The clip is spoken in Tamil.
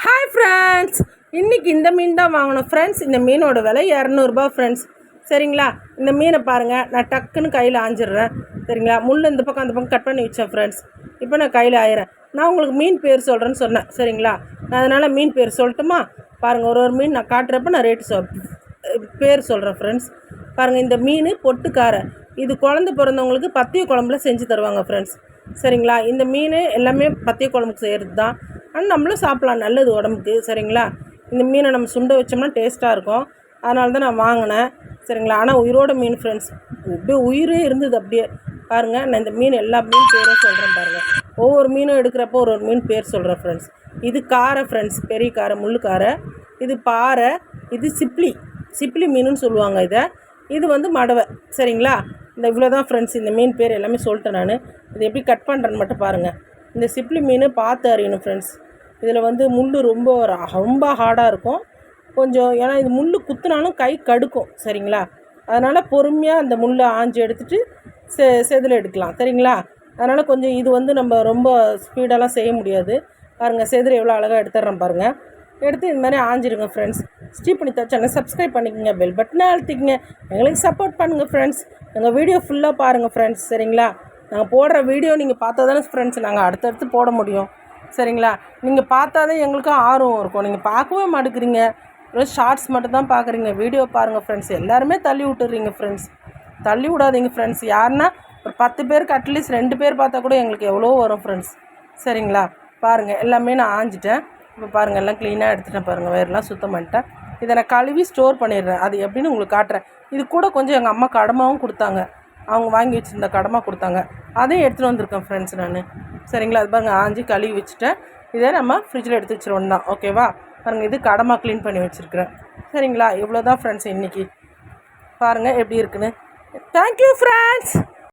ஹாய் ஃப்ரெண்ட்ஸ், இன்றைக்கி இந்த மீன் தான் வாங்கணும் ஃப்ரெண்ட்ஸ். இந்த மீனோட விலை 200 ஃப்ரெண்ட்ஸ். சரிங்களா, இந்த மீனை பாருங்கள், நான் டக்குன்னு கையில் ஆஞ்சிடுறேன். சரிங்களா, முள் இந்த பக்கம் அந்த பக்கம் கட் பண்ணி வச்சேன் ஃப்ரெண்ட்ஸ். இப்போ நான் கையில் ஆயிடுறேன். நான் உங்களுக்கு மீன் பேர் சொல்கிறேன்னு சொன்னேன். சரிங்களா, நான் அதனால் மீன் பேர் சொல்லட்டுமா? பாருங்கள், ஒரு மீன் நான் காட்டுறப்ப நான் ரேட்டு பேர் சொல்கிறேன் ஃப்ரெண்ட்ஸ். பாருங்கள், இந்த மீன் பொட்டுக்காரை, இது குழந்தை பிறந்தவங்களுக்கு பத்திய குழம்புல செஞ்சு தருவாங்க ஃப்ரெண்ட்ஸ். சரிங்களா, இந்த மீன் எல்லாமே பத்திய குழம்புக்கு செய்கிறது தான். ஆனால் நம்மளும் சாப்பிட்லாம், நல்லது உடம்புக்கு. சரிங்களா, இந்த மீனை நம்ம சுண்டை வச்சோம்னா டேஸ்ட்டாக இருக்கும். அதனால தான் நான் வாங்கினேன். சரிங்களா, ஆனால் உயிரோட மீன் ஃப்ரெண்ட்ஸ், அப்படியே உயிரே இருந்தது அப்படியே. பாருங்கள், நான் இந்த மீன் எல்லா மீன் பேரும் சொல்கிறேன் பாருங்கள். ஒவ்வொரு மீனும் எடுக்கிறப்போ ஒரு மீன் பேர் சொல்கிறேன் ஃப்ரெண்ட்ஸ். இது காரை ஃப்ரெண்ட்ஸ், பெரிய காரை, முள்ளு காரை. இது பாறை, இது சிப்ளி மீனுன்னு சொல்லுவாங்க இதை. இது வந்து மடவை. சரிங்களா, இந்த இவ்வளோ தான் ஃப்ரெண்ட்ஸ். இந்த மீன் பேர் எல்லாமே சொல்லிட்டேன் நான். இது எப்படி கட் பண்ணுறேன்னு மட்டும் பாருங்கள். இந்த சிப்ளி மீன் பார்த்து அறியணும் ஃப்ரெண்ட்ஸ். இதில் வந்து முள் ரொம்ப ஹார்டாக இருக்கும் கொஞ்சம். ஏன்னா இது முள் குத்துனாலும் கை கடுக்கும். சரிங்களா, அதனால் பொறுமையாக அந்த முள்ளை ஆஞ்சி எடுத்துகிட்டு செதில் எடுக்கலாம். சரிங்களா, அதனால் கொஞ்சம் இது வந்து நம்ம ரொம்ப ஸ்பீடெல்லாம் செய்ய முடியாது. பாருங்கள், செதில் எவ்வளோ அழகாக எடுத்துடுறேன் பாருங்கள். எடுத்து இது மாதிரி ஆஞ்சிடுங்க ஃப்ரெண்ட்ஸ். ஸ்ரீபனிதா சேனல் சப்ஸ்கிரைப் பண்ணிக்கோங்க, பெல் பட்டனை அழுத்திக்கங்க, எங்களுக்கு சப்போர்ட் பண்ணுங்கள் ஃப்ரெண்ட்ஸ். எங்கள் வீடியோ ஃபுல்லாக பாருங்கள் ஃப்ரெண்ட்ஸ். சரிங்களா, நாங்கள் போடுற வீடியோ நீங்கள் பார்த்தா தானே ஃப்ரெண்ட்ஸ் நாங்கள் அடுத்தடுத்து போட முடியும். சரிங்களா, நீங்கள் பார்த்தா தான் எங்களுக்கும் ஆர்வம் இருக்கும். நீங்கள் பார்க்கவே மாட்டேங்கிறீங்க, வெறும் ஷார்ட்ஸ் மட்டும் தான் பார்க்குறீங்க. வீடியோ பாருங்கள் ஃப்ரெண்ட்ஸ். எல்லாருமே தள்ளி விட்டுறீங்க ஃப்ரெண்ட்ஸ். தள்ளி விடாதீங்க ஃப்ரெண்ட்ஸ். யாருன்னா ஒரு 10 பேருக்கு அட்லீஸ்ட் 2 பேர் பார்த்தா கூட எங்களுக்கு எவ்வளோ வரும் ஃப்ரெண்ட்ஸ். சரிங்களா, பாருங்கள், எல்லாமே நான் ஆஞ்சிட்டேன். இப்போ பாருங்கள், எல்லாம் க்ளீனாக எடுத்துகிட்டேன் பாருங்கள். வேறுலாம் சுத்தம் பண்ணிட்டேன். இதை நான் கழுவி ஸ்டோர் பண்ணிடுறேன். அது எப்படின்னு உங்களுக்கு காட்டுறேன். இது கூட கொஞ்சம் எங்கள் அம்மா கடமாவும் கொடுத்தாங்க. அவங்க வாங்கி வச்சுருந்த கடமா கொடுத்தாங்க, அதையும் எடுத்துகிட்டு வந்திருக்கேன் ஃப்ரெண்ட்ஸ் நான். சரிங்களா, அது பாருங்கள், ஆஞ்சி கழுவி வச்சுட்டேன். இதை நம்ம ஃப்ரிட்ஜில் எடுத்து வச்சுருவோம் தான். ஓகேவா, பாருங்கள், இது கடமா க்ளீன் பண்ணி வச்சுருக்கிறேன். சரிங்களா, இவ்வளோ தான் ஃப்ரெண்ட்ஸ் இன்றைக்கி. பாருங்கள் எப்படி இருக்குன்னு. Thank you friends.